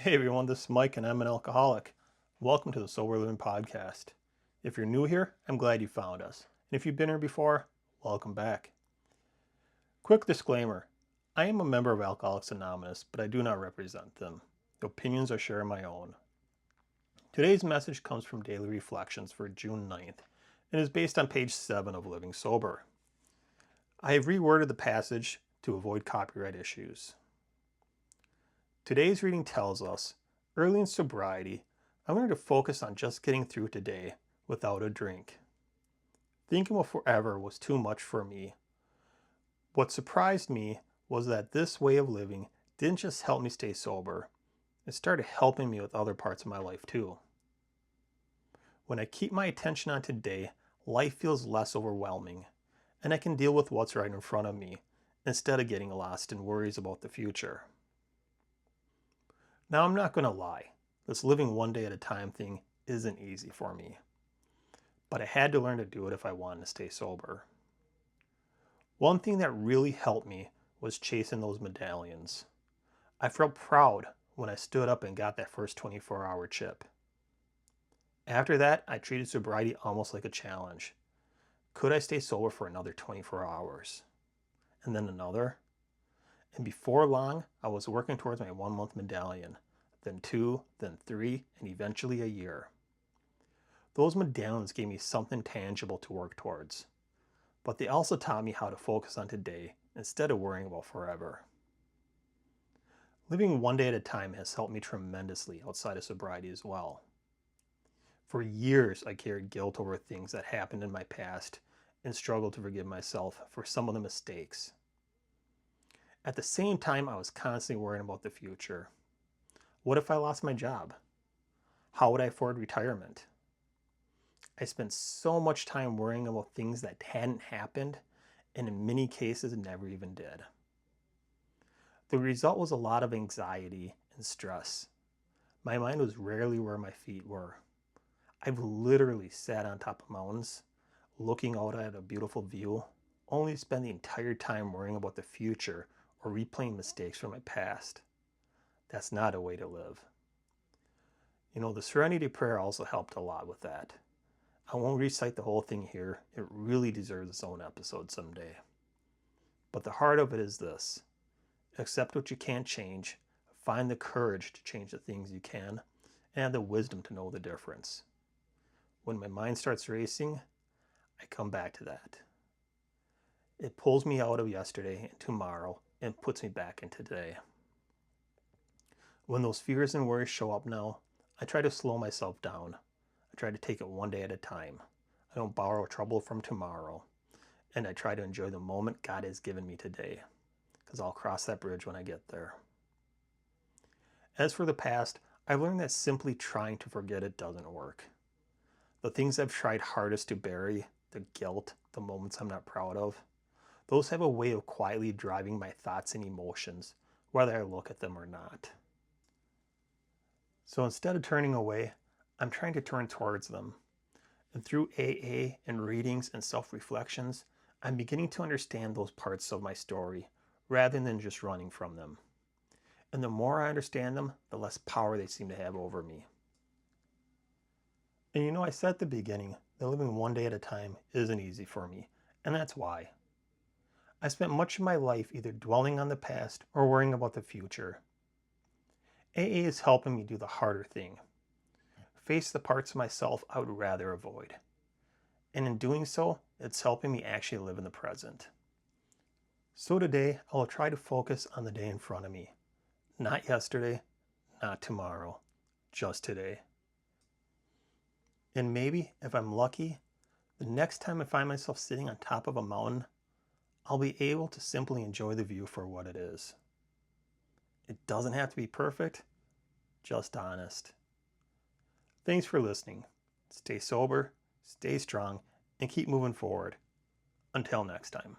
Hey everyone, this is Mike and I'm an alcoholic. Welcome to the Sober Living Podcast. If you're new here, I'm glad you found us. And if you've been here before, welcome back. Quick disclaimer, I am a member of Alcoholics Anonymous, but I do not represent them. The opinions I share are my own. Today's message comes from Daily Reflections for June 9th and is based on page 7 of Living Sober. I have reworded the passage to avoid copyright issues. Today's reading tells us, early in sobriety, I learned to focus on just getting through today without a drink. Thinking of forever was too much for me. What surprised me was that this way of living didn't just help me stay sober, it started helping me with other parts of my life too. When I keep my attention on today, life feels less overwhelming, and I can deal with what's right in front of me instead of getting lost in worries about the future. Now, I'm not going to lie, this living one day at a time thing isn't easy for me. But I had to learn to do it if I wanted to stay sober. One thing that really helped me was chasing those medallions. I felt proud when I stood up and got that first 24-hour chip. After that, I treated sobriety almost like a challenge. Could I stay sober for another 24 hours? And then another? And before long, I was working towards my 1-month medallion, then 2, then 3, and eventually a year. Those medallions gave me something tangible to work towards, but they also taught me how to focus on today instead of worrying about forever. Living one day at a time has helped me tremendously outside of sobriety as well. For years, I carried guilt over things that happened in my past and struggled to forgive myself for some of the mistakes. At the same time, I was constantly worrying about the future. What if I lost my job? How would I afford retirement? I spent so much time worrying about things that hadn't happened, and in many cases never even did. The result was a lot of anxiety and stress. My mind was rarely where my feet were. I've literally sat on top of mountains, looking out at a beautiful view, only to spend the entire time worrying about the future or replaying mistakes from my past. That's not a way to live. The Serenity Prayer also helped a lot with that. I won't recite the whole thing here. It really deserves its own episode someday. But the heart of it is this: accept what you can't change, find the courage to change the things you can, and have the wisdom to know the difference. When my mind starts racing, I come back to that. It pulls me out of yesterday and tomorrow and puts me back into today. When those fears and worries show up now, I try to slow myself down. I try to take it one day at a time. I don't borrow trouble from tomorrow. And I try to enjoy the moment God has given me today, because I'll cross that bridge when I get there. As for the past, I've learned that simply trying to forget it doesn't work. The things I've tried hardest to bury, the guilt, the moments I'm not proud of, those have a way of quietly driving my thoughts and emotions, whether I look at them or not. So instead of turning away, I'm trying to turn towards them. And through AA and readings and self-reflections, I'm beginning to understand those parts of my story rather than just running from them. And the more I understand them, the less power they seem to have over me. And I said at the beginning that living one day at a time isn't easy for me, and that's why. I spent much of my life either dwelling on the past or worrying about the future. AA is helping me do the harder thing, face the parts of myself I would rather avoid. And in doing so, it's helping me actually live in the present. So today, I will try to focus on the day in front of me. Not yesterday, not tomorrow, just today. And maybe, if I'm lucky, the next time I find myself sitting on top of a mountain, I'll be able to simply enjoy the view for what it is. It doesn't have to be perfect, just honest. Thanks for listening. Stay sober, stay strong, and keep moving forward. Until next time.